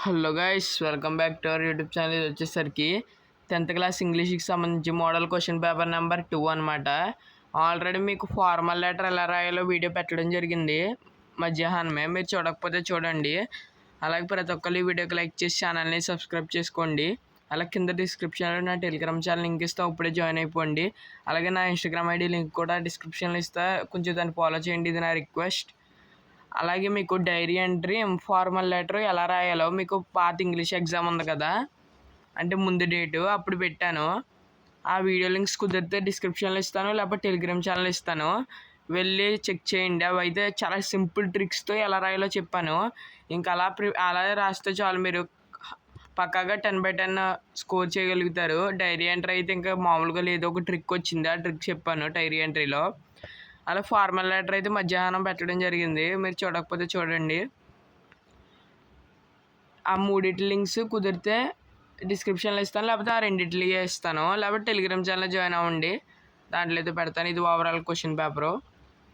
Hello guys, welcome back to our YouTube channel. ఇది వచ్చేసరికి 10th class ఇంగ్లీష్కి సంబంధించి model question paper number 2 అనమాట. Already మీకు ఫార్మల్ లెటర్ ఎలా రాయాలో వీడియో పెట్టడం జరిగింది మధ్యాహ్నమే. మీరు చూడకపోతే చూడండి. అలాగే ప్రతి ఒక్కరు ఈ వీడియోకి లైక్ చేసి ఛానల్ని సబ్స్క్రైబ్ చేసుకోండి. అలా కింద డిస్క్రిప్షన్లో నా టెలిగ్రామ్ ఛానల్ లింక్ ఇస్తా, ఇప్పుడే జాయిన్ అయిపోండి. అలాగే నా ఇన్స్టాగ్రామ్ ఐడి లింక్ కూడా డిస్క్రిప్షన్లో ఇస్తా, కొంచెం దాన్ని ఫాలో చేయండి. ఇది నా రిక్వెస్ట్. అలాగే మీకు డైరీ ఎంట్రీ, ఇన్ఫార్మల్ లెటర్ ఎలా రాయాలో మీకు పాత ఇంగ్లీష్ ఎగ్జామ్ ఉంది కదా, అంటే ముందు డేటు అప్పుడు పెట్టాను. ఆ వీడియో లింక్స్ కుదిరితే డిస్క్రిప్షన్లో ఇస్తాను, లేకపోతే టెలిగ్రామ్ ఛానల్ ఇస్తాను, వెళ్ళి చెక్ చేయండి. అవి అయితే చాలా సింపుల్ ట్రిక్స్తో ఎలా రాయాలో చెప్పాను. ఇంకా అలా రాస్తే చాలు, మీరు పక్కాగా 10/10 స్కోర్ చేయగలుగుతారు. డైరీ ఎంట్రీ అయితే ఇంకా మామూలుగా లేదు, ఒక ట్రిక్ వచ్చింది, ఆ ట్రిక్ చెప్పాను డైరీ ఎంట్రీలో. అలా ఫార్మల్ లెటర్ అయితే మధ్యాహ్నం పెట్టడం జరిగింది. మీరు చూడకపోతే చూడండి. ఆ మూడిటి లింక్స్ కుదిరితే డిస్క్రిప్షన్లో ఇస్తాను, లేకపోతే ఆ రెండిటికి ఇస్తాను, లేకపోతే టెలిగ్రామ్ ఛానల్లో జాయిన్ అవ్వండి, దాంట్లో అయితే పెడతాను. ఇది ఓవరాల్ క్వశ్చన్ పేపరు.